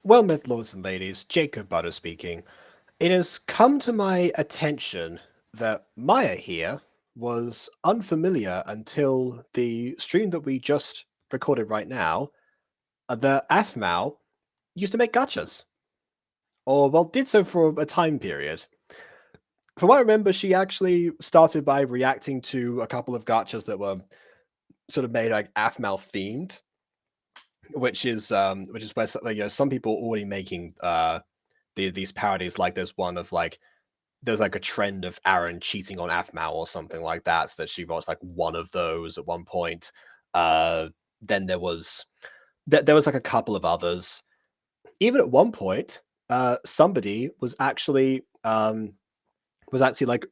Well met, lords and ladies, Jacob Butter speaking. It has come to my attention that Maya here was unfamiliar until the stream that we just recorded right now. The Aphmau used to make gachas. Or, well, did so for a time period. From what I remember, she actually started by reacting to a couple of gachas that were sort of made like Aphmau themed, which is where some people are already making these parodies. Like there's one of like there's like a trend of Aaron cheating on Aphmau or something like that. So that she was like one of those at one point. Then there was like a couple of others. Even at one point, somebody was actually like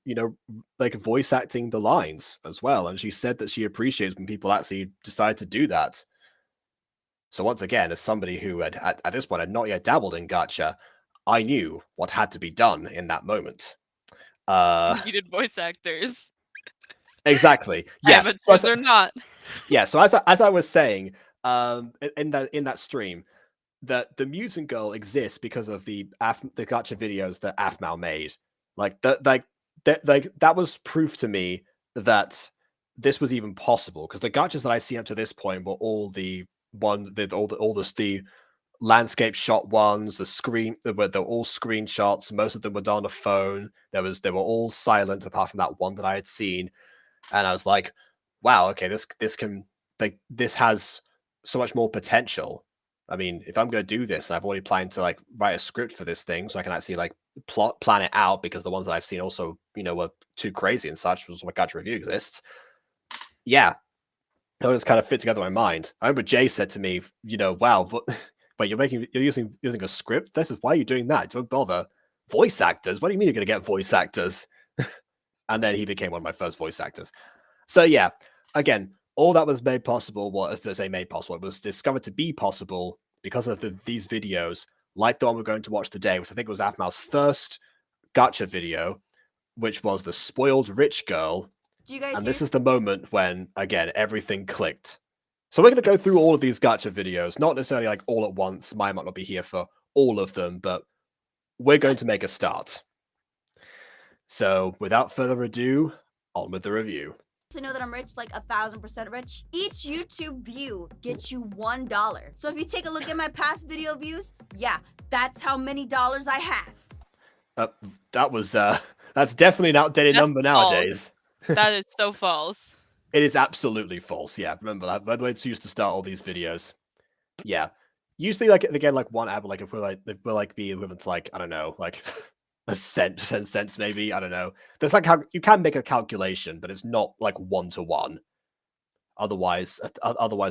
like voice acting the lines as well, and she said that she appreciates when people actually decide to do that. So once again, as somebody who had at this point had not yet dabbled in gacha, I knew what had to be done in that moment. You needed voice actors. Exactly. Yeah. Amateurs or not. Yeah. So as I was saying, in that stream, that the Mutant Girl exists because of the gacha videos that Aphmau made. That was proof to me that this was even possible, because the gachas that I see up to this point were all the landscape shot ones, they're all screenshots. Most of them were done on a phone. They were all silent apart from that one that I had seen, and I was like, wow, okay, this has so much more potential. I mean, if I'm going to do this, and I've already planned to like write a script for this thing, so I can actually like plan it out, because the ones that I've seen also, were too crazy and such, which is why Gacha Review exists. Yeah, that just kind of fit together in my mind. I remember Jay said to me, wow, wait, you're using a script? This is why you're doing that. Don't bother. Voice actors? What do you mean you're going to get voice actors? And then he became one of my first voice actors. So yeah, again, all that was made possible, it was discovered to be possible because of these videos, like the one we're going to watch today, which I think was Aphmau's first gacha video, which was the spoiled rich girl. And this is the moment when, again, everything clicked. So we're going to go through all of these gacha videos, not necessarily like all at once. Maya might not be here for all of them, but we're going to make a start. So without further ado, on with the review. To know that I'm rich, like 1,000% rich. Each YouTube view gets you $1. So if you take a look at my past video views, yeah, that's how many dollars I have. That's definitely an outdated number nowadays. That is so false. It is absolutely false. Yeah, remember that. By the way, it's used to start all these videos. Yeah, usually like again, like one app, like if we're like be equivalent to like, I don't know, like a cent, 10 cents maybe. I don't know. There's like how you can make a calculation, but it's not like 1-to-1. Otherwise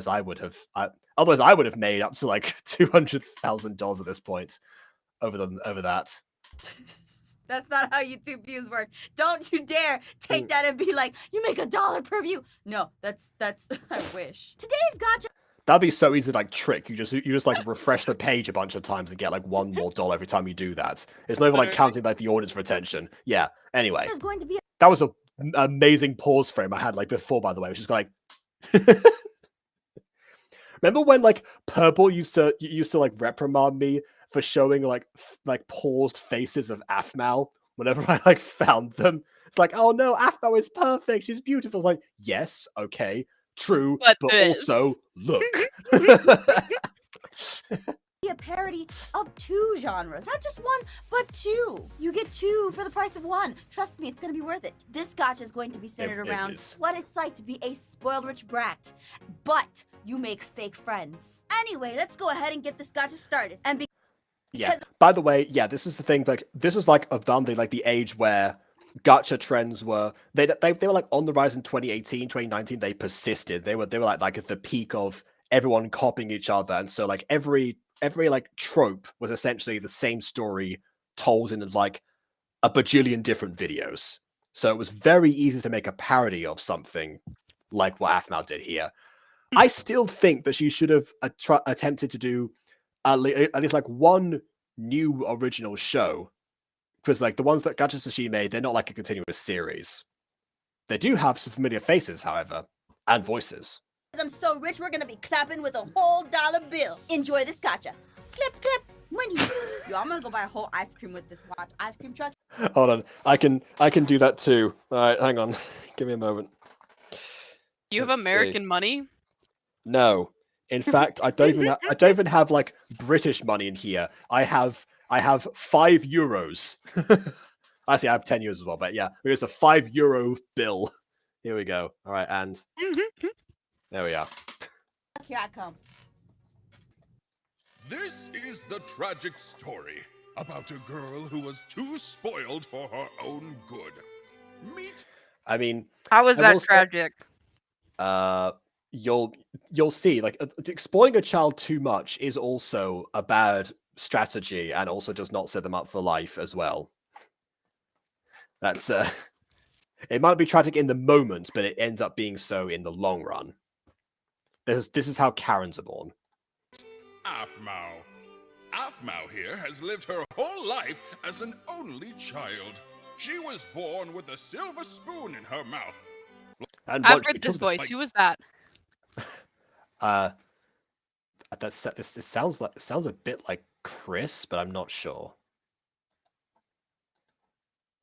I would have made up to like $200,000 at this point over that. That's not how YouTube views work. Don't you dare take that and be like, you make $1 per view. No, that's I wish. Today's gacha. That'd be so easy to like trick. You just like refresh the page a bunch of times and get like $1 more every time you do that. It's not even like counting like the audience retention. Yeah. Anyway, that was an amazing pause frame I had like before, by the way, which is like. Remember when like Purple used to like reprimand me for showing like paused faces of Aphmau whenever I like found them? It's like, oh no, Aphmau is perfect. She's beautiful. It's like, yes, okay, true, but also look. A parody of 2 genres, not just 1, but 2. You get 2 for the price of 1. Trust me, it's gonna be worth it. This gacha is going to be centered around what it's like to be a spoiled rich brat, but you make fake friends. Anyway, let's go ahead and get this gacha started. And yeah, by the way, yeah, this is the thing. Like, this is like around the age where gacha trends were they were like on the rise in 2018, 2019. They persisted. They were like at the peak of everyone copying each other, and so like every like trope was essentially the same story told in like a bajillion different videos. So it was very easy to make a parody of something like what Aphmau did here. I still think that she should have attempted to do at least like one new original show, because like the ones that gachas that she made, they're not like a continuous series. They do have some familiar faces, however, and voices. I'm so rich, we're gonna be clapping with a whole dollar bill. Enjoy this gacha. Clip, clip. When Yo, I'm gonna go buy a whole ice cream with this watch. Ice cream truck. Hold on, I can do that too. All right, hang on, give me a moment. You have Let's see. American money? No, in fact, I don't even have like British money in here. I have 5 euros. Actually, I have 10 euros as well, but yeah, here's a 5 euro bill. Here we go. All right, and there we are. Here I come. This is the tragic story about a girl who was too spoiled for her own good. Meet. I mean, How was I that will say- tragic? You'll see, like, exploiting a child too much is also a bad strategy, and also does not set them up for life as well. That's it might be tragic in the moment, but it ends up being so in the long run. This is how Karens are born. Aphmau. Aphmau here has lived her whole life as an only child. She was born with a silver spoon in her mouth. And I've once she heard this took voice. Who was that? this sounds a bit like Chris, but I'm not sure.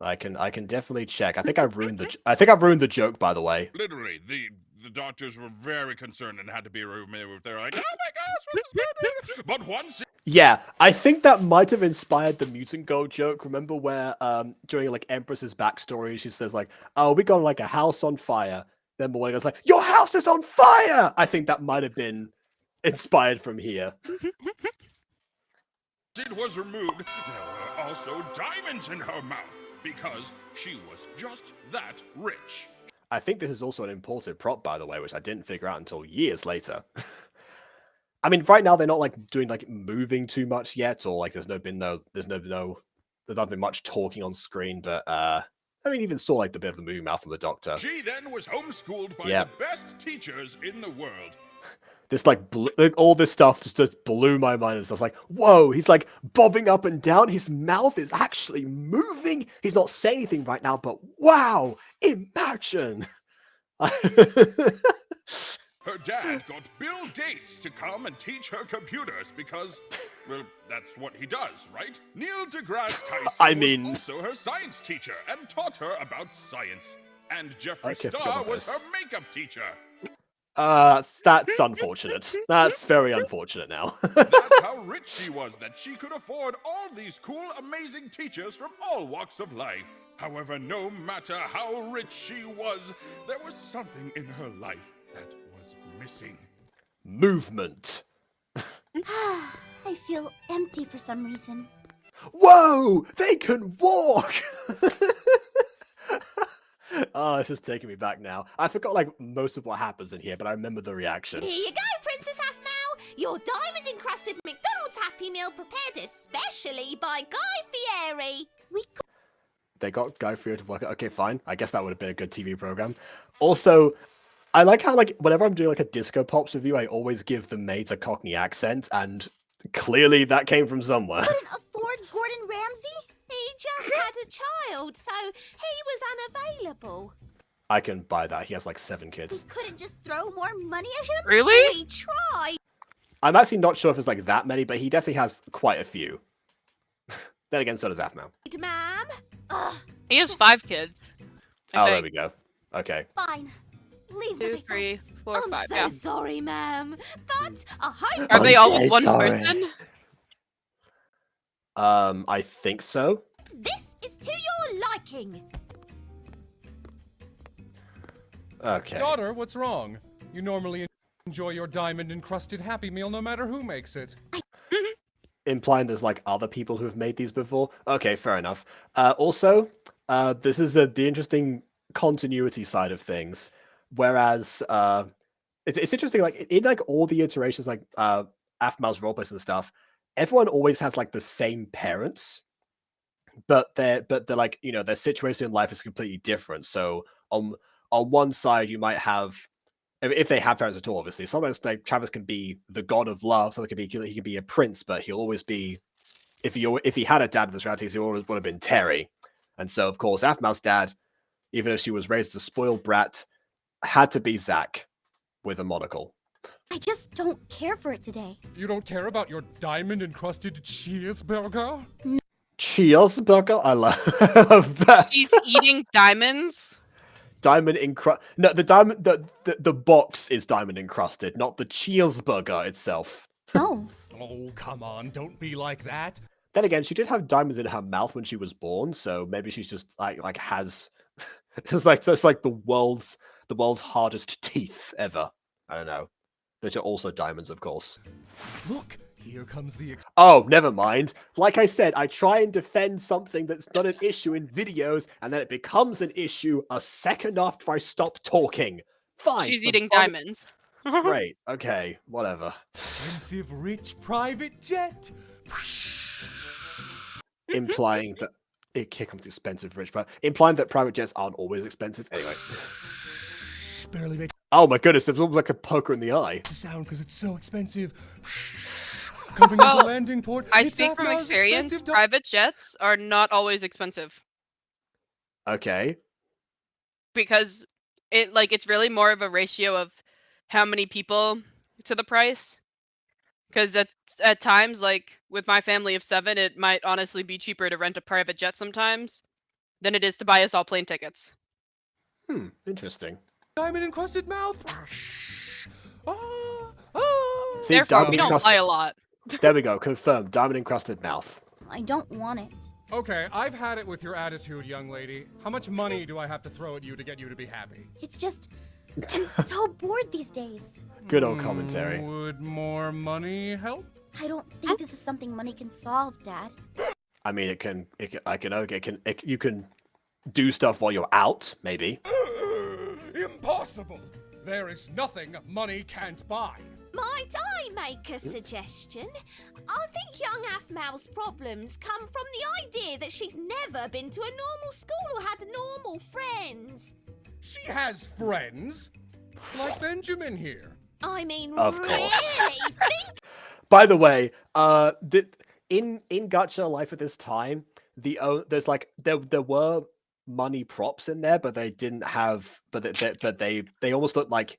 I can definitely check. I think I've ruined the joke, by the way. Literally, the doctors were very concerned and had to be removed. They're like, oh my gosh, what is happening? But once Yeah, I think that might have inspired the Mutant Girl joke. Remember where during like Empress's backstory, she says like, "Oh, we got like a house on fire." Then Morgan goes like, "Your house is on fire!" I think that might have been inspired from here. it was removed, there were also diamonds in her mouth because she was just that rich. I think this is also an imported prop, by the way, which I didn't figure out until years later. I mean, right now they're not like doing like moving too much yet, or like there's not been much talking on screen. But I mean, even saw like the bit of the moving mouth from the Doctor. She then was homeschooled by Yeah. the best teachers in the world. This like all this stuff just blew my mind and stuff. Like, whoa, he's like bobbing up and down. His mouth is actually moving. He's not saying anything right now, but wow, imagine. Her dad got Bill Gates to come and teach her computers because, well, that's what he does, right? Neil deGrasse Tyson was also her science teacher and taught her about science. And Jeffree Star was her makeup teacher. That's unfortunate. That's very unfortunate now. That's how rich she was, that she could afford all these cool, amazing teachers from all walks of life. However, no matter how rich she was, there was something in her life that was missing. Movement. I feel empty for some reason. Whoa! They can walk! Oh, this is taking me back now. I forgot like most of what happens in here, but I remember the reaction. Here you go, Princess Aphmau! Your diamond-encrusted McDonald's Happy Meal prepared especially by Guy Fieri. They got Guy Fieri to work. Okay, fine. I guess that would have been a good TV program. Also, I like how like whenever I'm doing like a Disco Pops review, I always give the maids a Cockney accent, and clearly that came from somewhere. Couldn't afford Gordon Ramsay? He just had a child, so he was unavailable. I can buy that. He has like 7 We kids. couldn't just throw more money at him? Really? We tried. I'm actually not sure if it's like that many, but he definitely has quite a few. Then again, so does Aphmau. Ma'am? Ugh, He has 5 kids. Oh, there we go. Okay. fine. Leave me 2, my 3, sights. 4, I'm 5. so Yeah. sorry, ma'am. But I hope Are they all so one sorry. person? I think so. this is to your liking. Okay. Daughter, what's wrong? You normally enjoy your diamond-encrusted Happy Meal no matter who makes it. Implying there's like other people who have made these before. Okay, fair enough. Also, this is the interesting continuity side of things. Whereas it's interesting, like in like all the iterations, like Aphmau's roleplays and stuff, everyone always has like the same parents, but they're like, you know, their situation in life is completely different. So on one side you might have, if they have parents at all, obviously, sometimes like Travis can be the god of love, so he can be a prince, but he'll always be, if he had a dad in this reality, he always would have been Terry. And so of course Aphmau's dad, even if she was raised as a spoiled brat, had to be Zach with a monocle. I just don't care for it today. You don't care about your diamond-encrusted cheeseburger? Cheeseburger? I love that. She's eating diamonds. Diamond encrusted. No, the diamond. The box is diamond encrusted, not the cheeseburger itself. No. Oh, come on, don't be like that. Then again, she did have diamonds in her mouth when she was born, so maybe she's just like has. It's like the world's hardest teeth ever. I don't know. Which are also diamonds, of course. Look, here comes the. Oh, never mind. Like I said, I try and defend something that's not an issue in videos, and then it becomes an issue a second after I stop talking. Fine. She's eating diamonds. Great. Okay. Whatever. Expensive, rich private jet. Implying that here comes expensive, rich, but implying that private jets aren't always expensive. Anyway. Barely makes Oh my goodness! It looks like a poker in the eye. a sound because it's so expensive. Coming into Well, landing port. I it's speak from Aphmau's experience. expensive Private jets are not always expensive Okay. because it's really more of a ratio of how many people to the price. Because at times, like with my family of 7, it might honestly be cheaper to rent a private jet sometimes than it is to buy us all plane tickets. Interesting. diamond encrusted mouth. See, Therefore, diamond we don't encrusted- fly a lot. There we go. Confirmed. Diamond encrusted mouth. I don't want it. Okay, I've had it with your attitude, young lady. How much money do I have to throw at you to get you to be happy? It's just, I'm so bored these days. Good old commentary. Would more money help? I don't think this is something money can solve, Dad. I mean, you can do stuff while you're out, maybe. Impossible! There is nothing money can't buy. Might I make a suggestion? I think young Aphmau's problems come from the idea that she's never been to a normal school or had normal friends. She has friends, like Benjamin here. I mean, Of really? course. Think By the way, in Gacha life at this time, there's like there were money props in there, but they didn't have, but they almost looked like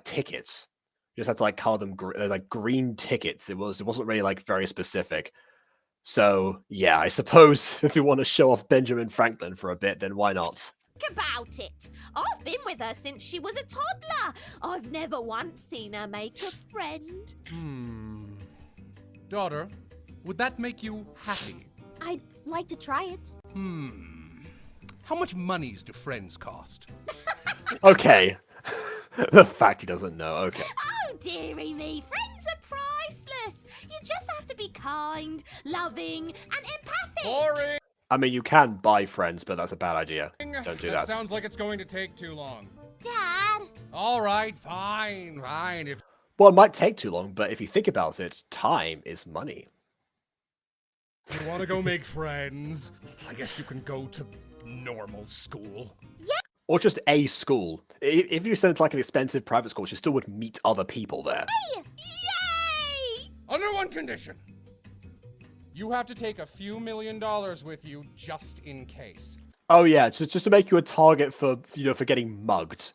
tickets. You just had to like color them like green tickets. It wasn't really like very specific. So yeah, I suppose if you want to show off Benjamin Franklin for a bit, then why not? about it. I've been with her since she was a toddler. I've never once seen her make a friend. Daughter, would that make you happy? I'd like to try it. How much monies do friends cost? Okay. The fact he doesn't know. Okay. Oh, dearie me, friends are priceless. You just have to be kind, loving, and empathic. Boring! I mean, you can buy friends, but that's a bad idea. Don't do that. Sounds like it's going to take too long. Dad! All right, fine. If Well, it might take too long, but if you think about it, time is money. you want to go make friends, I guess you can go to normal school. Or just a school. If you sent it to like an expensive private school, she still would meet other people there. Yay! Under one condition. You have to take a few $1 million with you just in case. Oh yeah, just to make you a target for for getting mugged.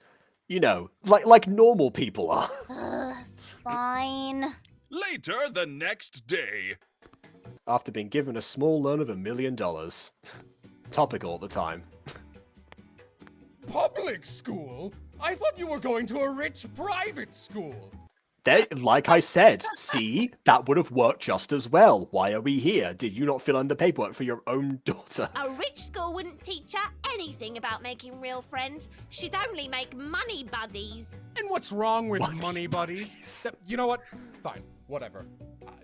You know, like normal people are. Fine. Later the next day. After being given a small loan of $1 million. Topical at the time. Public school? I thought you were going to a rich private school. Like I said, see, that would have worked just as well. Why are we here? Did you not fill in the paperwork for your own daughter? A rich school wouldn't teach her anything about making real friends. She'd only make money buddies. And what's wrong with Money money buddies? You know what? Fine, whatever.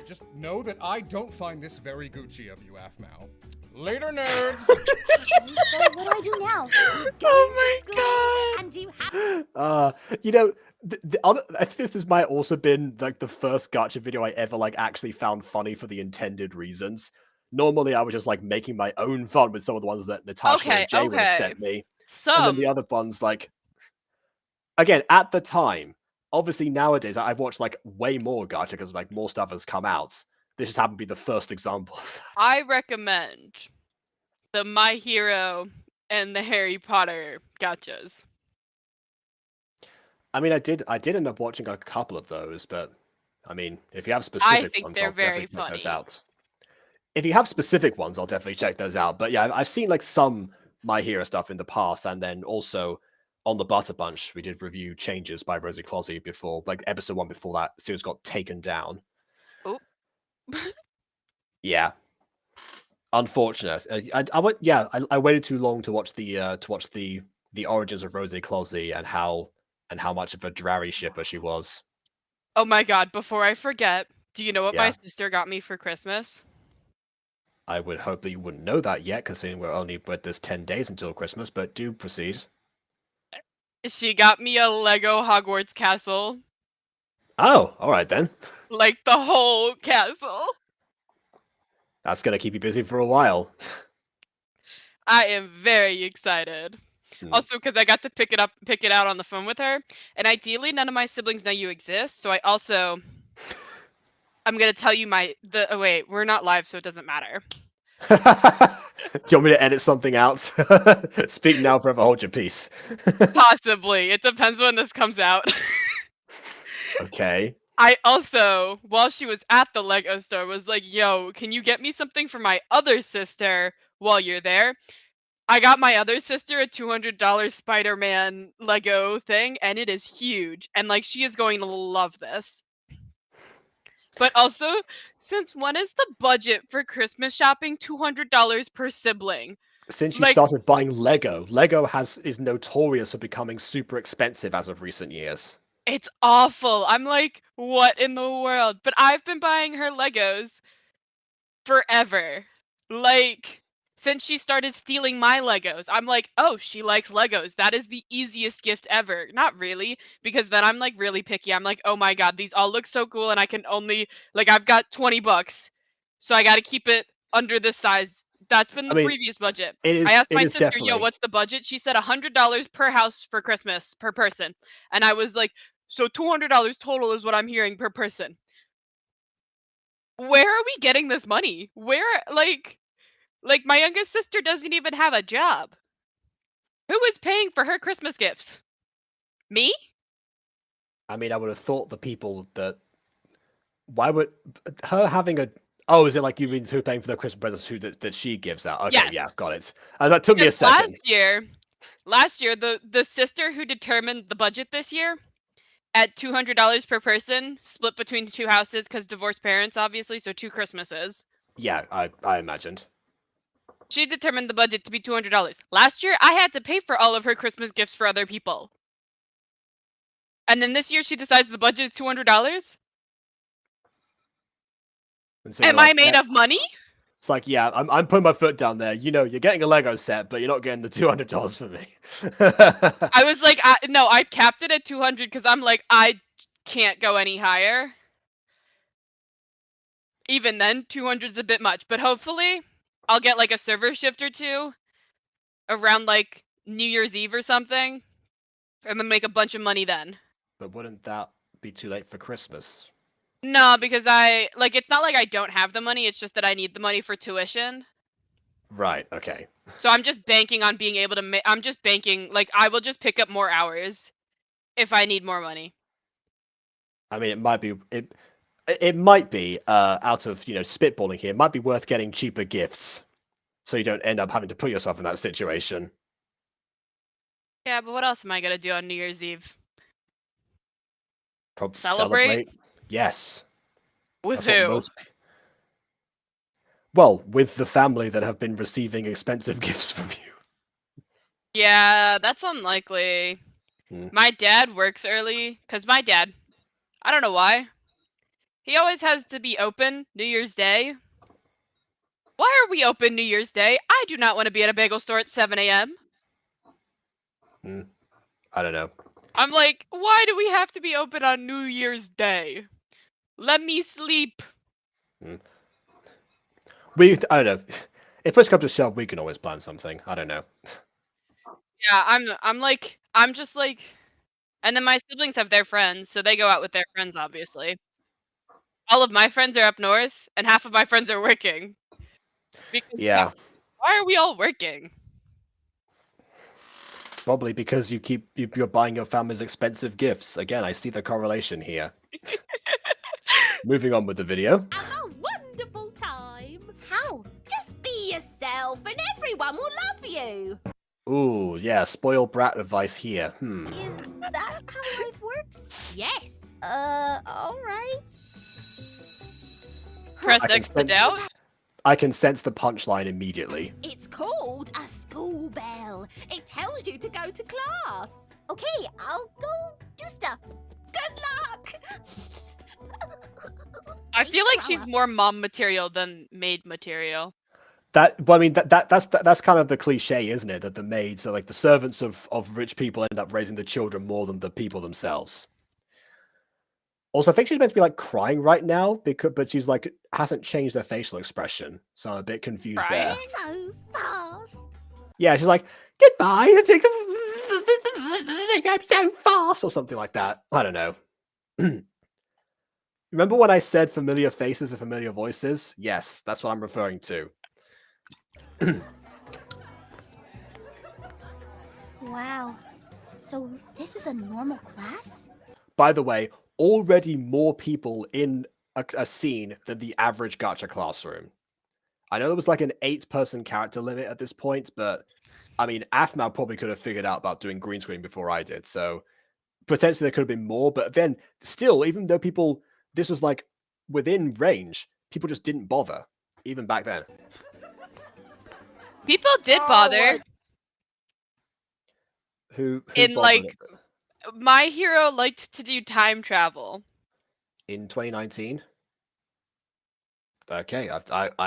Just know that I don't find this very Gucci of you, Aphmau. Later, nerds! So what do I do now? Oh my god! And you have I think this might also been like the first gacha video I ever like actually found funny for the intended reasons. Normally, I was just like making my own fun with some of the ones that Natasha and Jay would have sent me, and then the other ones like, again at the time. Obviously, nowadays I've watched like way more gacha because like more stuff has come out. This just happened to be the first example of that. I recommend the My Hero and the Harry Potter gachas. I mean, I did end up watching a couple of those, but I mean, if you have I specific think ones, they're I'll very definitely check those funny. out. If you have specific ones, I'll definitely check those out. But yeah, I've seen like some My Hero stuff in the past, and then also on the Butter Bunch, we did review Changes by Rosie Closey before, like episode 1 before that series got taken down. Oh. Yeah. Unfortunate. I waited too long to watch the origins of Rosie Closey and how much of a Drarry shipper she was. Oh my god, before I forget, do you know what my Yeah. sister got me for Christmas? I would hope that you wouldn't know that yet, considering there's 10 days until Christmas, but do proceed. She got me a Lego Hogwarts castle. Oh, alright then. Like the whole castle. That's gonna keep you busy for a while. I am very excited. Also, because I got to pick it out on the phone with her, and ideally none of my siblings know you exist. So I'm gonna tell you oh wait, we're not live, so it doesn't matter. Do you want me to edit something out? Speak now, forever hold your peace. Possibly. It depends when this comes out. Okay. I also, while she was at the Lego store, was like, yo, can you get me something for my other sister while you're there? I got my other sister a $200 Spider-Man Lego thing, and it is huge. And like, she is going to love this. But also, since when is the budget for Christmas shopping $200 per sibling? Since you started buying Lego, Lego is notorious for becoming super expensive as of recent years. It's awful. I'm like, what in the world? But I've been buying her Legos forever. Like, since she started stealing my Legos, I'm like, oh, she likes Legos. That is the easiest gift ever. Not really, because then I'm like really picky. I'm like, oh my god, these all look so cool, and I can only, like, I've got $20, so I got to keep it under this size. That's been the previous budget. I asked my sister, yo, what's the budget? She said $100 per house for Christmas per person. And I was like, so $200 total is what I'm hearing per person. Where are we getting this money? Where, like my youngest sister doesn't even have a job. Who is paying for her Christmas gifts? Me? I mean, I would have thought the people that... Why would... Her having a... Oh, is it like you mean who paying for the Christmas presents that she gives out? Okay, Yes. Yeah, got it. That took me a second. Last year, the sister who determined the budget this year at $200 per person, split between 2 houses because divorced parents, obviously, so 2 Christmases. Yeah, I imagined. She determined the budget to be $200. Last year, I had to pay for all of her Christmas gifts for other people. And then this year, she decides the budget is $200? So Am I made of money? It's like, yeah, I'm putting my foot down there. You know, you're getting a Lego set, but you're not getting the $200 for me. I was like, no, I capped it at 200 because I'm like, I can't go any higher. Even then, 200 is a bit much, but hopefully I'll get like a server shift or 2 around like New Year's Eve or something, and then make a bunch of money then. But wouldn't that be too late for Christmas? No, because it's not like I don't have the money, it's just that I need the money for tuition. Right, okay. So I'm just banking on being able to I'm just banking, like, I will just pick up more hours if I need more money. I mean, it might be out of, spitballing here, it might be worth getting cheaper gifts so you don't end up having to put yourself in that situation. Yeah, but what else am I gonna do on New Year's Eve? Celebrate? Yes. With who? Well, with the family that have been receiving expensive gifts from you. Yeah, that's unlikely. My dad works early, because my dad, I don't know why, he always has to be open New Year's Day. Why are we open New Year's Day? I do not want to be at a bagel store at 7 a.m. I don't know. I'm like, why do we have to be open on New Year's Day? Let me sleep. I don't know. If push comes to shove, we can always plan something. I don't know. Yeah, I'm just like, and then my siblings have their friends, so they go out with their friends, obviously. All of my friends are up north, and half of my friends are working. Because, yeah. Why are we all working? Probably because you're buying your family's expensive gifts. Again, I see the correlation here. Moving on with the video. Have a wonderful time. How? Just be yourself and everyone will love you. Ooh, yeah, spoiled brat advice here. Is that how life works? Yes. Alright. Press X to doubt. I can sense the punchline immediately. It's called a school bell. It tells you to go to class. Okay, I'll go do stuff. Good luck. I feel like she's more mom material than maid material. But I mean, that's kind of the cliche, isn't it? That the maids are like the servants of rich people end up raising the children more than the people themselves. Also, I think she's meant to be like crying right now but she's like hasn't changed her facial expression, so I'm a bit confused there. So fast. Yeah, she's like goodbye. I'm so fast, or something like that. I don't know. Remember when I said familiar faces and familiar voices? Yes, that's what I'm referring to. Wow. So this is a normal class? By the way, already more people in a scene than the average gacha classroom. I know there was like an 8-person character limit at this point, but I mean, Aphmau probably could have figured out about doing green screen before I did, so potentially there could have been more, but then still, even though this was like within range, people just didn't bother, even back then. People did bother. Who in bothered like it? My Hero liked to do time travel. In 2019? Okay,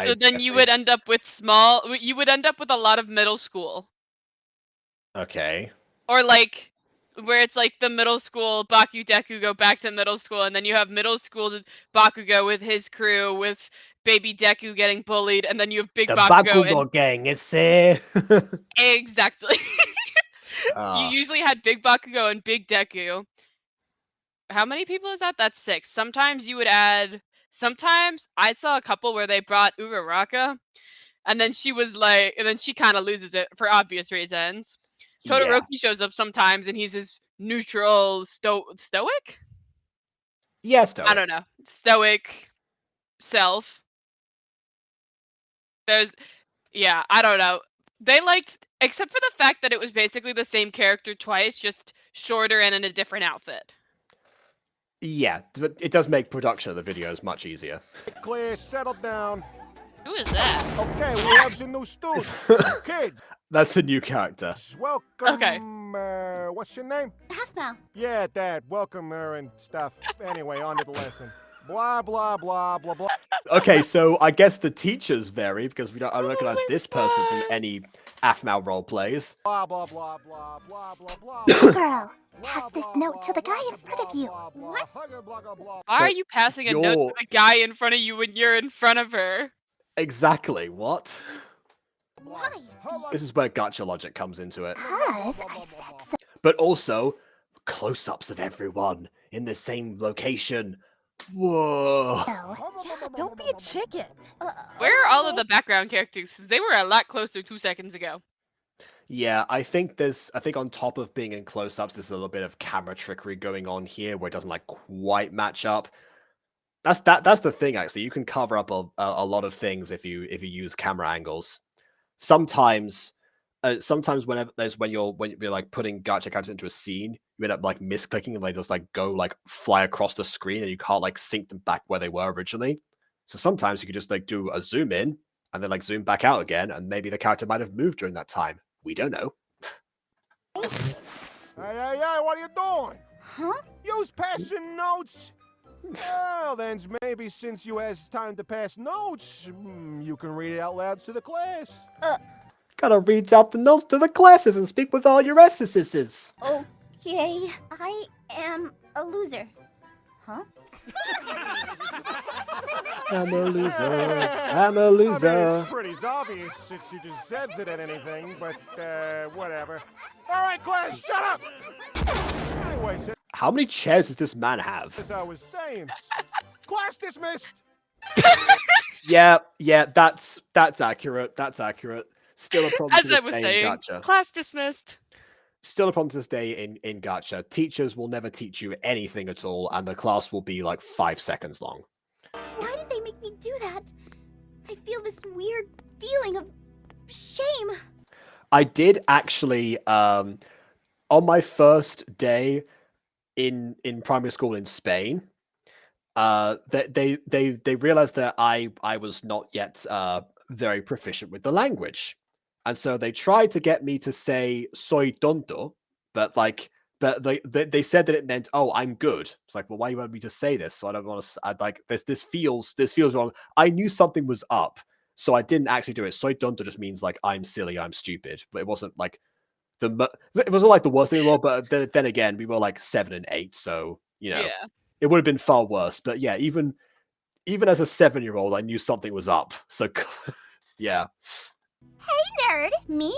So then you would end up with a lot of middle school. Okay. Or like where it's like the middle school Bakudeku go back to middle school, and then you have middle school Bakugo with his crew with baby Deku getting bullied, and then you have big The Bakugo Bakugo gang is here. Exactly. You usually had big Bakugo and big Deku. How many people is that? That's 6. Sometimes you would add. Sometimes I saw a couple where they brought Uraraka, and then she kind of loses it for obvious reasons. Todoroki shows up sometimes, and he's his neutral stoic. Yeah, stoic. I don't know, stoic self. I don't know. They liked, except for the fact that it was basically the same character twice, just shorter and in a different outfit. Yeah, but it does make production of the videos much easier. Clear, settle down. Who is that? Okay, we have some new students. Kids. That's a new character. Welcome. Okay. What's your name? Aphmau. Yeah, Dad. Welcome her and stuff. Anyway, on to the lesson. Blah, blah, blah, blah, blah. Okay, so I guess the teachers vary because I don't recognize this person from any Aphmau role plays. Blah, blah, blah, blah, blah, blah, blah. Girl, pass this note to the guy in front of you. What? Why are you passing a note to the guy in front of you when you're in front of her? Exactly, what? Why? This is where gacha logic comes into it. Cause I said so. But also, close-ups of everyone in the same location. Whoa. Yeah, don't be a chicken. Where are all of the background characters? 'Cause they were a lot closer 2 seconds ago. Yeah, I think on top of being in close-ups, there's a little bit of camera trickery going on here where it doesn't like quite match up. That's the thing, actually. You can cover up a lot of things if you use camera angles. Sometimes when you're like putting gacha characters into a scene, you end up like misclicking and they just like go like fly across the screen and you can't like sync them back where they were originally. So sometimes you could just like do a zoom in and then like zoom back out again, and maybe the character might have moved during that time. We don't know. Hey, what are you doing? Huh? You's passing notes. Well, then maybe since you has time to pass notes, you can read it out loud to the class. Gotta read out the notes to the classes and speak with all your SSSs. Okay, I am a loser. Huh? I'm a loser. I'm a I mean, loser. it's pretty obvious since you just says it at anything, but whatever. All right, class, shut up. Anyway, How many chairs does this man have? as I was saying, class dismissed. Yeah, that's accurate. That's accurate. Still a problem. As I was saying, class dismissed. still a problem to this day in Gacha. Teachers will never teach you anything at all, and the class will be like 5 seconds long. Why did they make me do that? I feel this weird feeling of shame. I did actually, on my first day in primary school in Spain, they realized that I was not yet very proficient with the language, and so they tried to get me to say "soy tonto," but they said that it meant, "Oh, I'm good." It's like, well, why do you want me to say this? So I don't want to. Like this feels wrong. I knew something was up, so I didn't actually do it. "Soy tonto" just means like I'm silly, I'm stupid, but it wasn't like it wasn't like the worst thing in the world. But then again, we were like 7 and 8, so you know. Yeah. It would have been far worse, but yeah, even as a 7-year-old, I knew something was up. So, yeah. Hey, nerd. Me?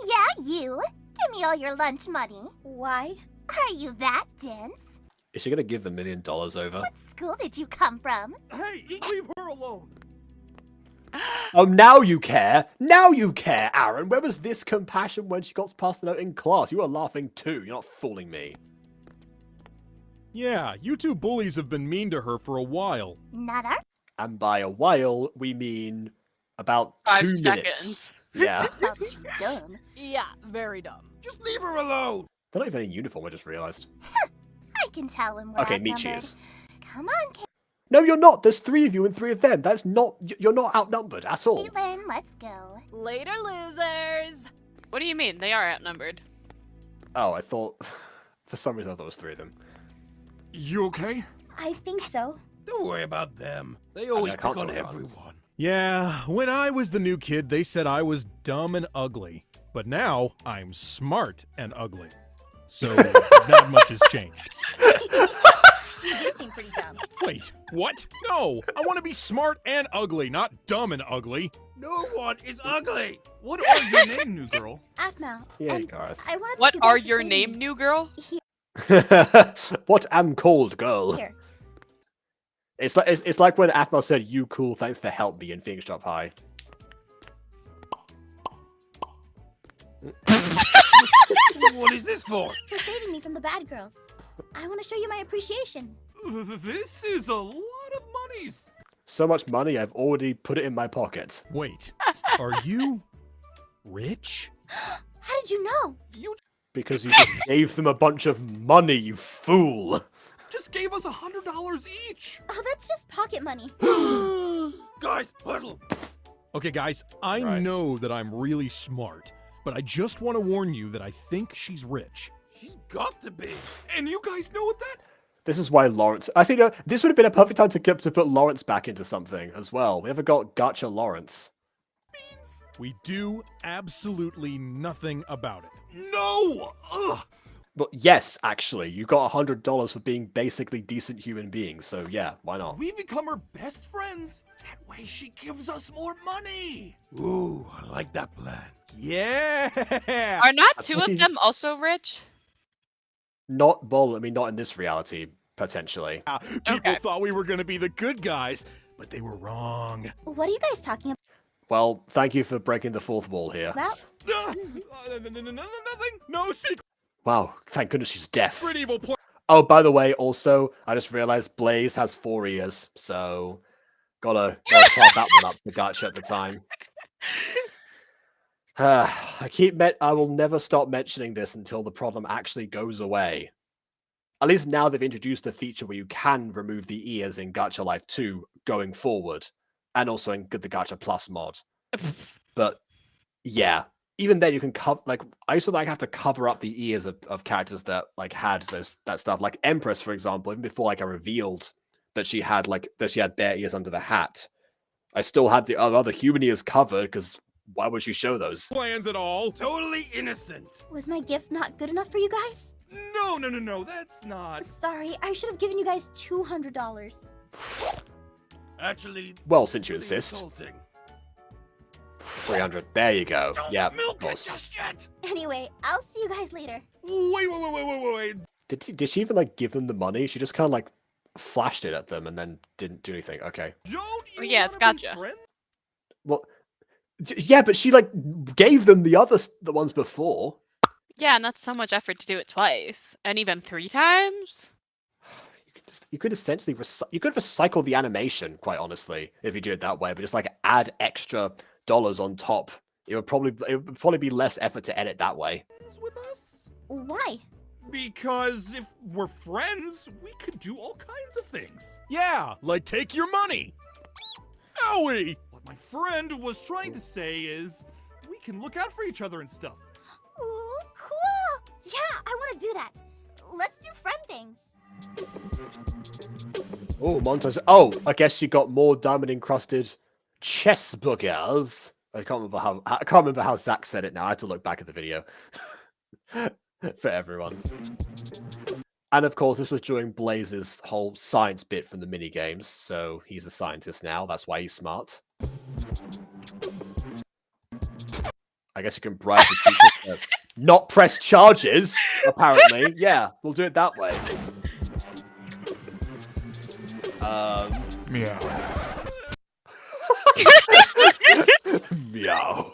Yeah, you. Give me all your lunch money. Why? Are you that dense? Is she gonna give the $1 million over? What school did you come from? Hey, leave her alone. Oh, now you care. Now you care, Aaron. Where was this compassion when she got past the note in class? You were laughing too. You're not fooling me. Yeah, you two bullies have been mean to her for a while. Not our And by a while, we mean about 5 2 seconds. minutes. Yeah. fault. Dumb. Yeah, very dumb. Just leave her alone. They're not even in uniform, I just realized. I can tell him we're Okay, Michi outnumbered. is. Come on, No, you're not. There's 3 of you and 3 of them. That's not. You're not outnumbered at all. Caitlin, let's go. Later, losers. What do you mean? They are outnumbered. Oh, I thought. For some reason, I thought it was 3 of them. You okay? I think so. Don't worry about them. They always I pick can't on talk about it. everyone. Yeah, when I was the new kid, they said I was dumb and ugly. But now, I'm smart and ugly. So, that much has changed. You do seem pretty dumb. Wait, what? No, I want to be smart and ugly, not dumb and ugly. No one is ugly. What are your name, new girl? Aphmau. Yeah, and Gareth. I wanted to What you are guys to your say name, new girl? What am called, girl? Here. It's like when Aphmau said, "You cool, thanks for help me" in Phoenix Drop High. What is this for? For saving me from the bad girls. I want to show you my appreciation. This is a lot of monies. So much money, I've already put it in my pocket. Wait, are you rich? How did you know? You Because you just gave them a bunch of money, you fool. just gave us $100 each. Oh, that's just pocket money. Guys, huddle. Okay, guys, I Right. know that I'm really smart, but I just want to warn you that I think she's rich. She's got to be. And you guys know what that? This is why Lawrence... I think this would have been a perfect time to put Lawrence back into something as well. We never got Gacha Lawrence. We do absolutely nothing about it. No! Ugh! But yes, actually, you got $100 for being basically decent human beings, so yeah, why not? We become her best friends. That way she gives us more money. Ooh, I like that plan. Yeah! Are not 2 what of is- them also rich? Not, well, I mean, not in this reality, potentially. People Okay. thought we were going to be the good guys, but they were wrong. What are you guys talking Well, thank you for breaking the fourth wall here. about? Nothing. No secret. Wow, thank goodness she's deaf. Pretty evil plan. Oh, by the way, also, I just realized Blaze has 4 ears, so gotta top that one up for Gacha at the time. I will never stop mentioning this until the problem actually goes away. At least now they've introduced a feature where you can remove the ears in Gacha Life 2 going forward, and also in the Gacha Plus mod. But yeah, even then you can cover, like, I used to have to cover up the ears of characters that like had that stuff, like Empress, for example. Even before like I revealed that she had bare ears under the hat, I still had the other human ears covered because why would she show those? Plans at all. Totally innocent. Was my gift not good enough for you guys? No. That's not. Sorry, I should have given you guys $200. Actually. Well, since you pretty insist. insulting. 300. There you go. Don't Yeah, of milk it course. just yet. Anyway, I'll see you guys later. Wait. Did she even like give them the money? She just kind of like flashed it at them and then didn't do anything. Okay. Don't you Yeah, it's wanna be gotcha. friends? Well, yeah, but she like gave them the ones before. Yeah, and that's so much effort to do it twice, and even 3 times. You could essentially you could recycle the animation, quite honestly, if you do it that way, but just like add extra dollars on top. It would probably be less effort to edit that way. With us? Why? Because if we're friends, we could do all kinds of things. Yeah, like take your money. Owie! What my friend was trying to say is, we can look out for each other and stuff. Ooh, cool! Yeah, I want to do that. Let's do friend things. Oh, montage. Oh, I guess you got more diamond encrusted chess boogers. I can't remember how Zach said it now. I have to look back at the video for everyone. And of course, this was during Blaze's whole science bit from the mini games, so he's a scientist now. That's why he's smart. I guess you can bribe the teacher to not press charges. Apparently, yeah, we'll do it that way. Meow. Meow.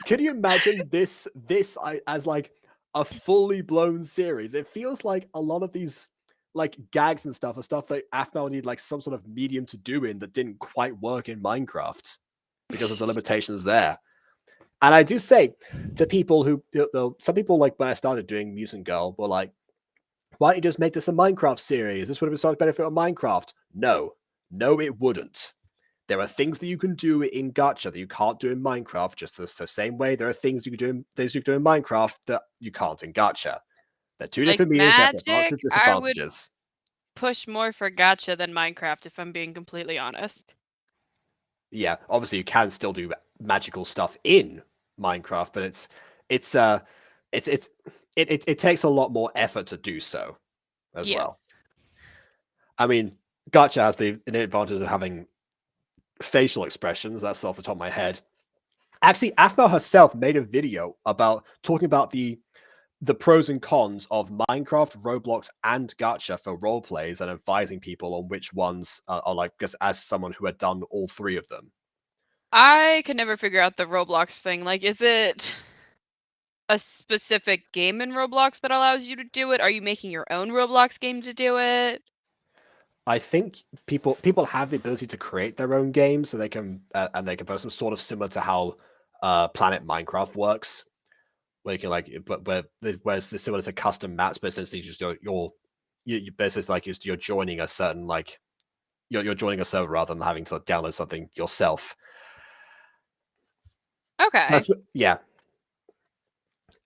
Can you imagine this as like a fully blown series? It feels like a lot of these like gags and stuff are stuff that Aphmau need like some sort of medium to do in that didn't quite work in Minecraft because of the limitations there. And I do say to people who, some people like when I started doing Mutant Girl were like, why don't you just make this a Minecraft series? This would have been so much benefit of Minecraft. No, it wouldn't. There are things that you can do in Gacha that you can't do in Minecraft, just the same way there are things you can do in Minecraft that you can't in Gacha. They're two different mediums that have advantages and disadvantages. Push more for Gacha than Minecraft, if I'm being completely honest. Yeah, obviously you can still do magical stuff in Minecraft, but it takes a lot more effort to do so as well. I mean, Gacha has the advantage of having facial expressions. That's off the top of my head. Actually, Aphmau herself made a video about talking about the pros and cons of Minecraft, Roblox, and Gacha for role plays, and advising people on which ones are like, just as someone who had done all 3 of them. I can never figure out the Roblox thing. Like, is it a specific game in Roblox that allows you to do it? Are you making your own Roblox game to do it? I think people have the ability to create their own games, so they can and they can post them, sort of similar to how Planet Minecraft works, where you can like, but where it's similar to custom maps, but essentially just you basically like you're joining a certain like you're joining a server rather than having to download something yourself. Okay. Yeah.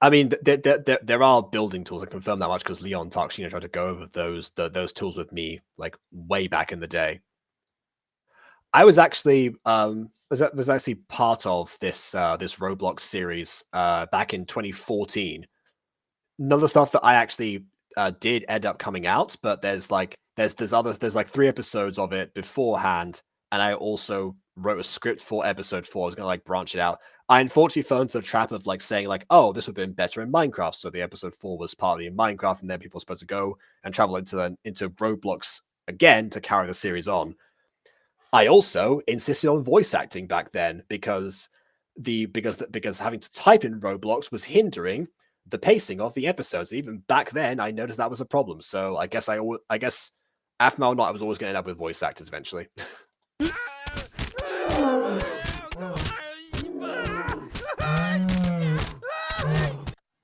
I mean, there are building tools. I confirm that much because Leon Tarkshina tried to go over those tools with me like way back in the day. I was actually was actually part of this Roblox series back in 2014. None of the stuff that I actually did end up coming out, but there's like 3 episodes of it beforehand, and I also wrote a script for episode 4. I was gonna like branch it out. I unfortunately fell into the trap of like saying like, oh, this would have been better in Minecraft. So the episode 4 was partly in Minecraft, and then people were supposed to go and travel into Roblox again to carry the series on. I also insisted on voice acting back then because having to type in Roblox was hindering the pacing of the episodes. Even back then, I noticed that was a problem. So I guess Aphmau or not, I was always going to end up with voice actors eventually.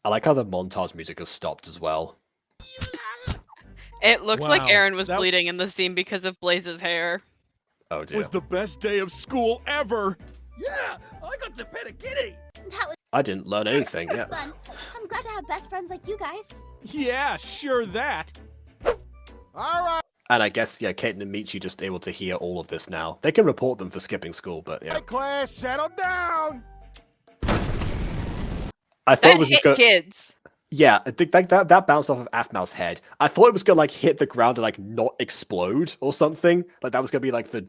I like how the montage music has stopped as well. It looks like Aaron was bleeding in the scene because of Blaze's hair. Oh dear. Was the best day of school ever. Yeah, I got to pet a kitty. That was I didn't learn anything. Yeah. fun. I'm glad to have best friends like you guys. Yeah, sure that. All right. And I guess, yeah, Kate and Michi just able to hear all of this now. They can report them for skipping school, but yeah. Class, settle down. I thought it was hit kids. Yeah, I think that bounced off of Aphmau's head. I thought it was gonna like hit the ground and like not explode or something. Like that was gonna be like the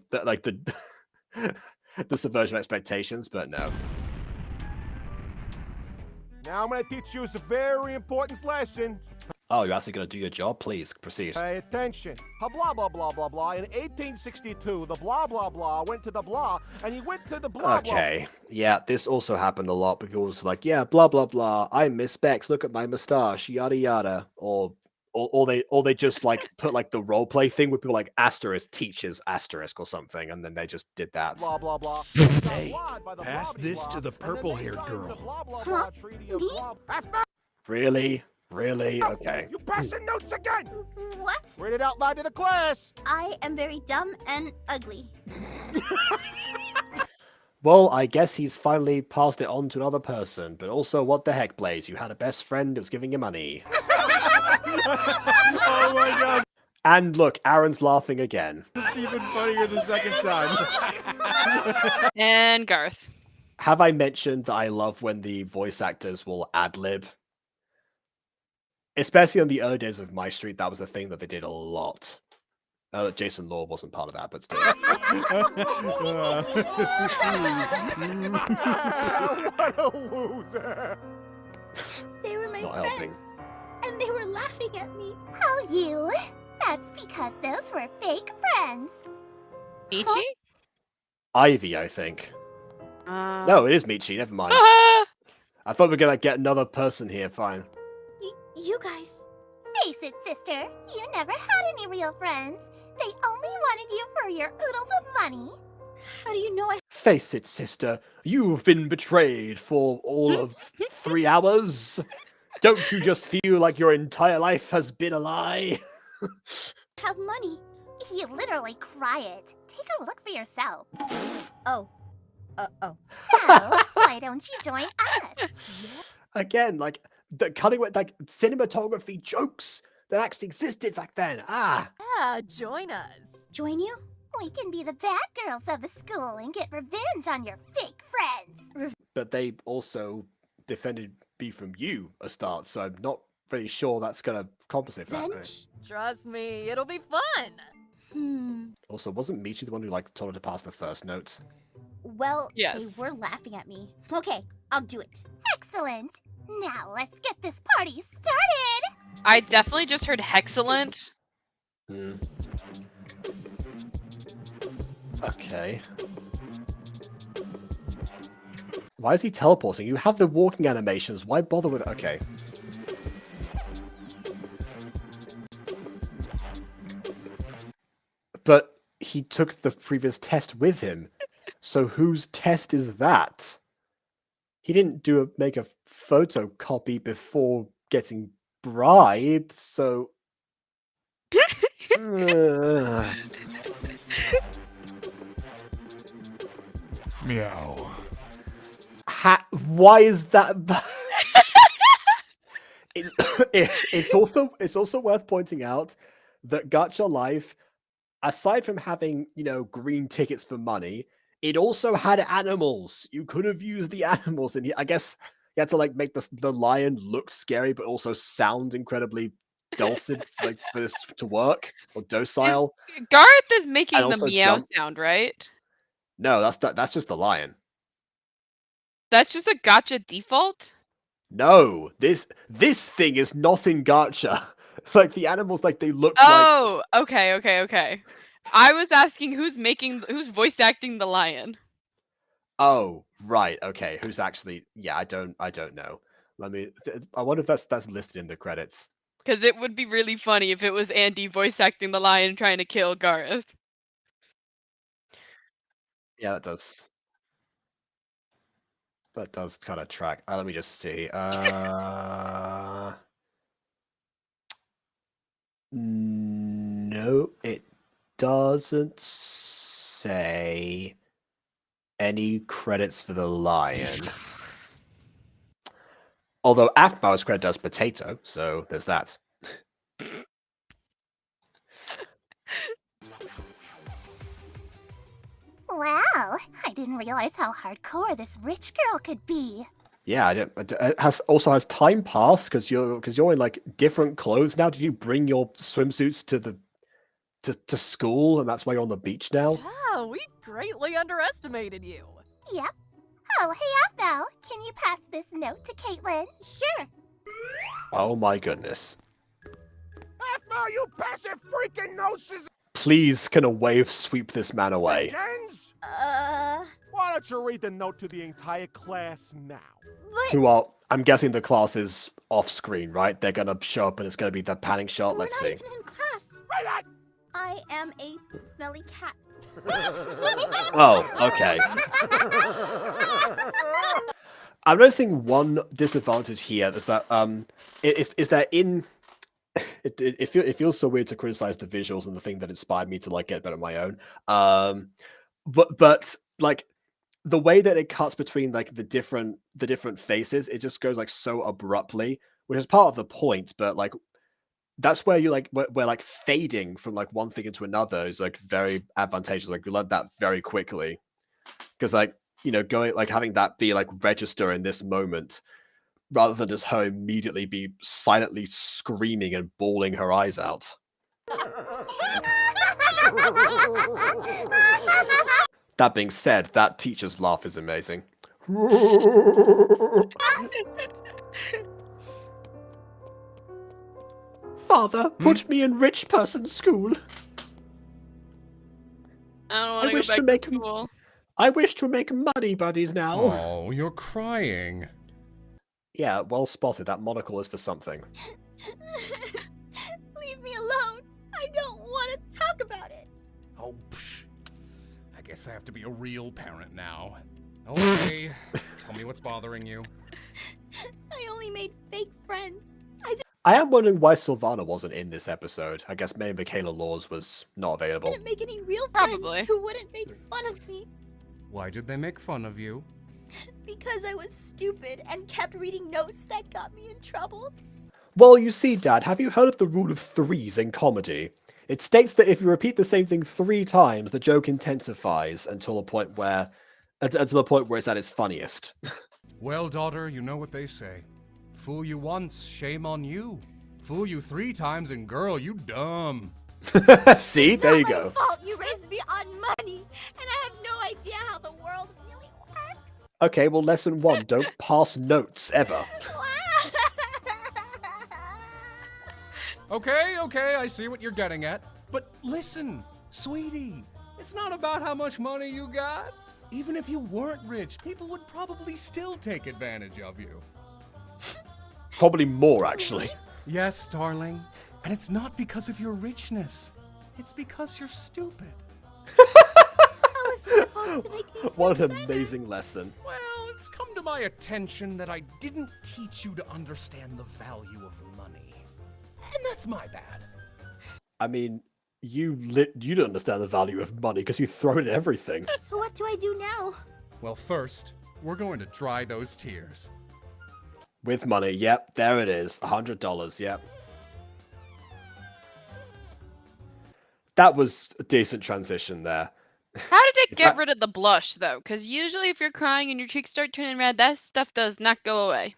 the subversion of expectations, but no. Now I'm gonna teach you a very important lesson. Oh, you're actually going to do your job? Please, proceed. Pay attention. Blah, blah, blah, blah, blah. In 1862, the blah, blah, blah went to the blah, and he went to the blah, Okay, yeah, this also happened a lot. People was like, yeah, blah, blah, blah. I'm Miss Bex. Look at my mustache, yada, yada. Or they just, like, put, like, the roleplay thing with people like asterisk, teachers, asterisk, or something, and then they just did that. blah, blah, blah. Hey, pass this to the purple-haired girl. Huh? Really? Really? Okay. You passing notes again! What? Read it out loud to the class! I am very dumb and ugly. Well, I guess he's finally passed it on to another person. But also, what the heck, Blaze? You had a best friend who was giving you money. Oh my god. And look, Aaron's laughing again. It's even funnier the second time. And Garth. Have I mentioned that I love when the voice actors will ad-lib? Especially on the early days of My Street, that was a thing that they did a lot. Jason Law wasn't part of that, but still. What a loser! They were my Not friends, helping. and they were laughing at me. Oh, you? That's because those were fake friends. Michi? Huh? Ivy, I think. No, it is Michi, never mind. Ah! I thought we were gonna get another person here, fine. You guys. Face it, sister. You never had any real friends. They only wanted you for your oodles of money. How do you know I... Face it, sister, you've been betrayed for all of 3 hours. Don't you just feel like your entire life has been a lie? have money? You literally cry it. Take a look for yourself. Oh. So, why don't you join us? Again, like, the cutting with, like, cinematography jokes that actually existed back then. Ah. Yeah, join us. Join you? We can be the bad girls of the school and get revenge on your fake friends. But they also defended me from you a start, so I'm not really sure that's gonna compensate for that. Right? Trust me, it'll be fun. Also, wasn't Michi the one who, like, told her to pass the first notes? Well, Yes. they were laughing at me. Okay, I'll do it. Excellent. Now let's get this party started. I definitely just heard Hexcellent. Okay. Why is he teleporting? You have the walking animations. Why bother with it? Okay. But he took the previous test with him. So whose test is that? He didn't make a photocopy before getting bribed, so... Meow. Why is that? It's also worth pointing out that Gacha Life, aside from having, you know, green tickets for money, it also had animals. You could have used the animals, and I guess you had to like make the lion look scary, but also sound incredibly dulcet, like for this to work, or docile. Garth is making the also meow jump. sound, right? No, that's just the lion. That's just a gacha default? No, this thing is not in Gacha. Like the animals, like they look Oh, okay. I was asking who's voice acting the lion. Oh, right, okay. Who's actually? Yeah, I don't know. I wonder if that's listed in the credits. Because it would be really funny if it was Andy voice acting the lion trying to kill Garth. Yeah, that does. That does kind of track. Let me just see. No, it doesn't say any credits for the lion. Although Aphmau's credit does potato, so there's that. Wow, I didn't realize how hardcore this rich girl could be. Yeah, it also has time pass because you're in like different clothes now. Did you bring your swimsuits to school, and that's why you're on the beach now? Yeah, we greatly underestimated you. Yep. Oh, hey, Aphmau, can you pass this note to Caitlin? Sure. Oh my goodness. Aphmau, you passive freaking notes! Please, can a wave sweep this man away? Begins? Uh, Why don't you read the note to the entire class now? but Who are? I'm guessing the class is off screen, right? They're gonna show up and it's gonna be the panning shot. we're Let's not see. even in class. Read it! I am a smelly cat. Oh, okay. I'm noticing one disadvantage here is that is that in it feels so weird to criticize the visuals and the thing that inspired me to like get better on my own. But like the way that it cuts between like the different faces, it just goes like so abruptly, which is part of the point. But like that's where you like where like fading from like one thing into another is like very advantageous. Like you learn that very quickly because like going like having that be like register in this moment rather than just her immediately be silently screaming and bawling her eyes out. That being said, that teacher's laugh is amazing. Father, put me in rich person school. I don't want to go back to school. I wish to make money buddies now. Oh, you're crying. Yeah, well spotted. That monocle is for something. Leave me alone. I don't want to talk about it. Oh, psh. I guess I have to be a real parent now. Okay, tell me what's bothering you. I only made fake friends. I am wondering why Sylvana wasn't in this episode. I guess maybe Michaela Laws was not I available. didn't make any real Probably. friends who wouldn't make fun of me Why did they make fun of you? because I was stupid and kept reading notes that got me in trouble. Well, you see, Dad, have you heard of the rule of threes in comedy? It states that if you repeat the same thing 3 times, the joke intensifies until the point where it's at its funniest. Well, daughter, you know what they say. Fool you once, shame on you. Fool you 3 times, and girl, you dumb. See, there you Not go. my fault you raised me on money, and I have no idea how the world really works. Okay, well, lesson 1, don't pass notes ever. Okay, I see what you're getting at. But listen, sweetie, it's not about how much money you got. Even if you weren't rich, people would probably still take advantage of you. Probably more, actually. Yes, darling. And it's not because of your richness. It's because you're stupid. How is this supposed to make me feel What an better? amazing lesson. Well, it's come to my attention that I didn't teach you to understand the value of money. And that's my bad. I mean, you don't understand the value of money because you throw it at everything. So what do I do now? Well, first, we're going to dry those tears. With money, yep, there it is. $100, yep. That was a decent transition there. How did it get rid of the blush, though? Because usually if you're crying and your cheeks start turning red, that stuff does not go away.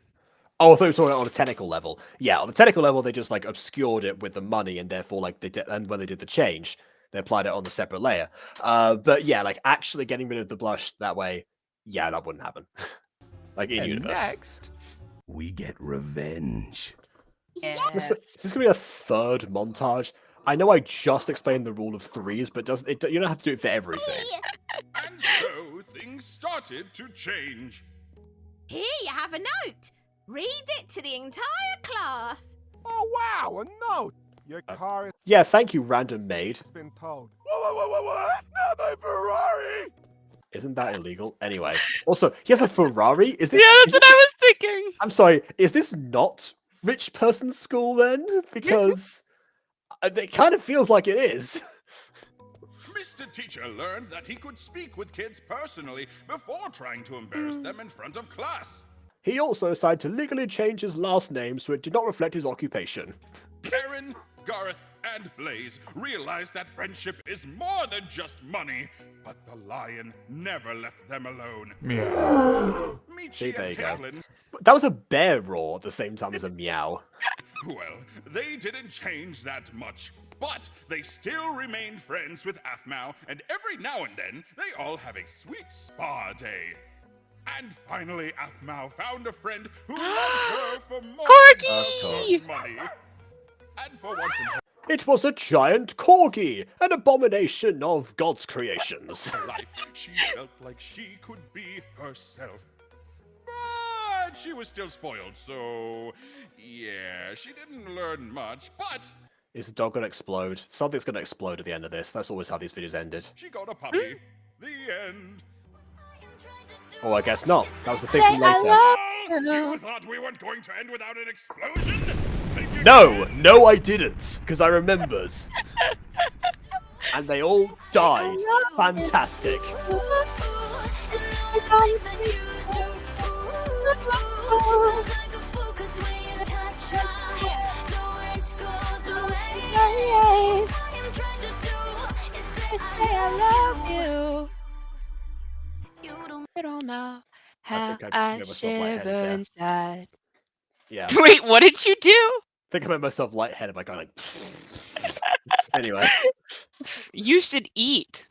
Oh, I thought you were talking on a technical level. Yeah, on a technical level, they just like obscured it with the money, and therefore, like they did, and when they did the change, they applied it on the separate layer. But yeah, like actually getting rid of the blush that way, yeah, that wouldn't happen. Like in universe. Next, we get revenge. Is this gonna be a 3rd montage? I know I just explained the rule of 3s, but you don't have to do it for everything. And so things started to change. Here you have a note. Read it to the entire class. Oh, wow, a note! Your car Yeah, thank you, random maid. has been towed. What? Not my Ferrari! Isn't that illegal? Anyway. Also, he has a Ferrari? Is this, Yeah, is that's what this- I was thinking. I'm sorry, is this not rich person school then? Because it kind of feels like it is. Mr. Teacher learned that he could speak with kids personally before trying to embarrass them in front of class. He also decided to legally change his last name so it did not reflect his occupation. Aaron, Gareth, and Blaze realized that friendship is more than just money, but the lion never left them alone. Meow. See, Michi there and you go. Caitlin, That was a bear roar at the same time as a meow. well, they didn't change that much, but they still remained friends with Aphmau, and every now and then they all have a sweet spa day. And finally, Aphmau found a friend who loved her for more Corky! than just money. And for once in her It was a giant corgi, an abomination of God's creations. Life, she felt like she could be herself. But she was still spoiled, so yeah, she didn't learn much, but Is the dog gonna explode? Something's gonna explode at the end of this. That's always how these videos ended. she got a puppy. The end. Oh, I guess not. That was the thing from later. You thought we weren't going to end without an explosion? No, I didn't, because I remembered. And they all died. Fantastic. I don't know I how think I I made myself lightheaded shiver there. inside. Yeah. Wait, what did you do? I think I made myself lightheaded by going like. Anyway. You should eat.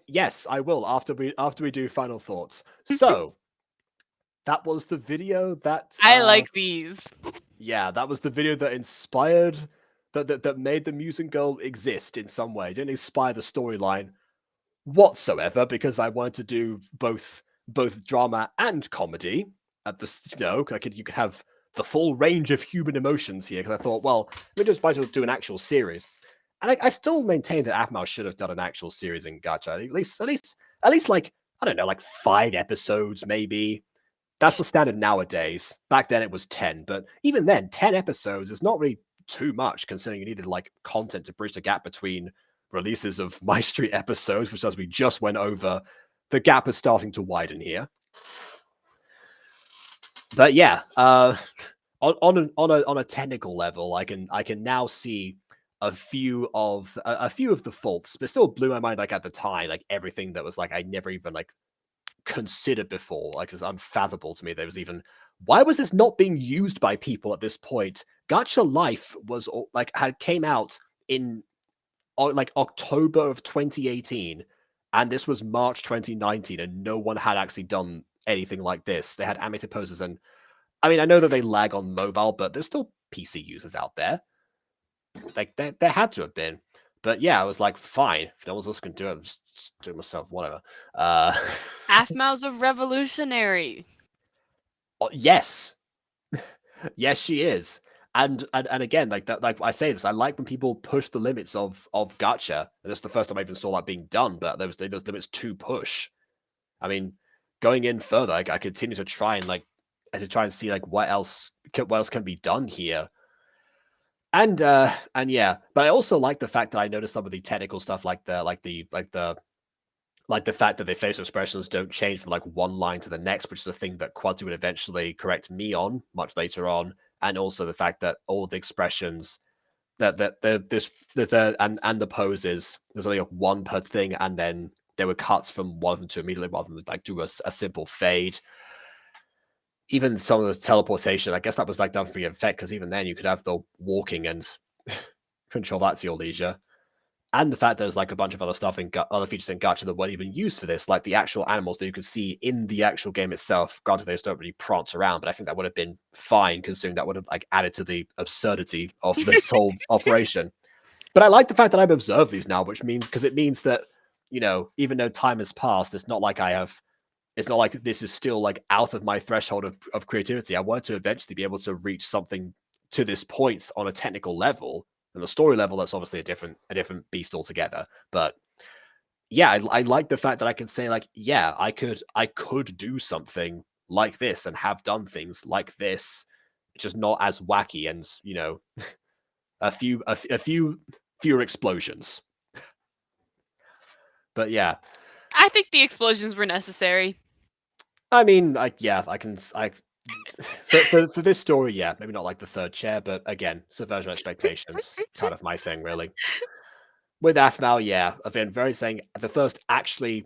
Yes, I will after we do final thoughts. So that was the video that I like these. Yeah, that was the video that inspired that made the Mutant Girl exist in some way. It didn't inspire the storyline whatsoever because I wanted to do both drama and comedy at the you could have the full range of human emotions here because I thought, well, we just might as well do an actual series. And I still maintain that Aphmau should have done an actual series in Gacha. At least like, I don't know, like 5 episodes maybe. That's the standard nowadays. Back then it was 10, but even then, 10 episodes is not really too much considering you needed like content to bridge the gap between releases of My Street episodes, which as we just went over, the gap is starting to widen here. But yeah, on a technical level, I can now see a few of the faults, but still blew my mind like at the time, like everything that was like I never even like considered before, like it's unfathomable to me. There was even why was this not being used by people at this point? Gacha Life was like came out in like October of 2018, and this was March 2019, and no one had actually done anything like this. They had animated poses, and I mean I know that they lag on mobile, but there's still PC users out there. Like there had to have been. But yeah, I was like, fine. If no one else can do it, I'm just do it myself, whatever. Aphmau's a revolutionary. Yes. Yes, she is. And again, like that, like I say this, I like when people push the limits of gacha. And this is the first time I even saw that being done, but there was limits to push. I mean, going in further, I continue to try and see like what else can be done here. And yeah, but I also like the fact that I noticed some of the technical stuff, like the fact that the facial expressions don't change from like one line to the next, which is a thing that Quadzi would eventually correct me on much later on, and also the fact that all the expressions and the poses, there's only like one per thing, and then there were cuts from one of them to immediately rather than like do a simple fade. Even some of the teleportation, I guess that was like done for the effect, because even then you could have the walking and control that to your leisure. And the fact there's like a bunch of other stuff in other features in Gacha that weren't even used for this, like the actual animals that you could see in the actual game itself. Granted, they just don't really prance around, but I think that would have been fine, considering that would have like added to the absurdity of this whole operation. But I like the fact that I've observed these now, which means that, you know, even though time has passed, it's not like this is still like out of my threshold of creativity. I want to eventually be able to reach something to this point on a technical level. And the story level, that's obviously a different beast altogether. But yeah, I like the fact that I can say like, yeah, I could do something like this and have done things like this, just not as wacky and, you know, a few fewer explosions. But yeah, I think the explosions were necessary. I mean, like, yeah, for this story, yeah, maybe not like the third chair, but again, subversion expectations, kind of my thing, really. With Aphmau, yeah, I've been very saying the first actually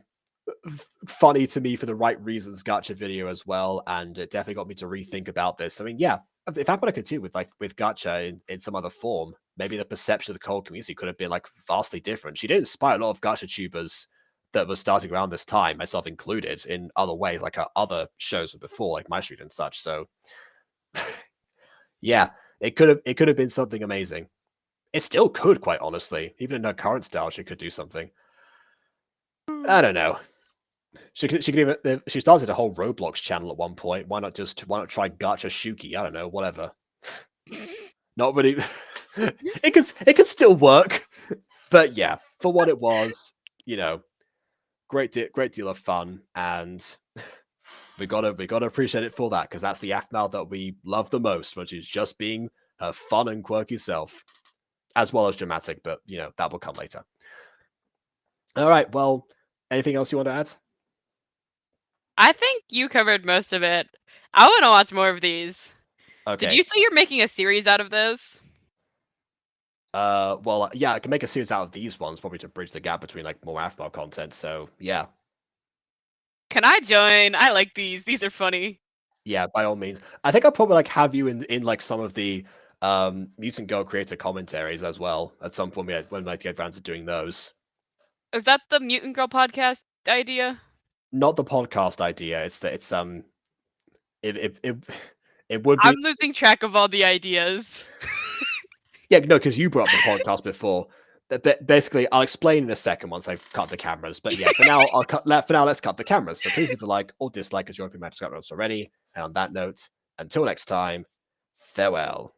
funny to me for the right reasons gacha video as well, and it definitely got me to rethink about this. I mean, yeah, if Aphmau could continue with gacha in some other form, maybe the perception of the cold community could have been like vastly different. She did inspire a lot of gacha tubers that was starting around this time, myself included, in other ways, like other shows before, like My Street and such. So, yeah, it could have been something amazing. It still could, quite honestly. Even in her current style, she could do something. I don't know. She could even. She started a whole Roblox channel at one point. Why not try Gacha Shuki? I don't know. Whatever. Not really. it could still work, but yeah, for what it was, great deal of fun, and we gotta appreciate it for that, because that's the Aphmau that we love the most, which is just being her fun and quirky self, as well as dramatic. But that will come later. All right. Well, anything else you want to add? I think you covered most of it. I want to watch more of these. Okay. Did you say you're making a series out of this? Well, yeah, I can make a series out of these ones, probably to bridge the gap between like more Aphmau content. So yeah. Can I join? I like these. These are funny. Yeah, by all means. I think I'll probably like have you in like some of the Mutant Girl creator commentaries as well at some point when I get around to doing those. Is that the Mutant Girl podcast idea? Not the podcast idea. It would be. I'm losing track of all the ideas. Yeah, no, because you brought up the podcast before. Basically, I'll explain in a second once I've cut the cameras. But yeah, for now, let's cut the cameras. So please, if you like or dislike, as you're opening my subscribe notes already. And on that note, until next time, farewell.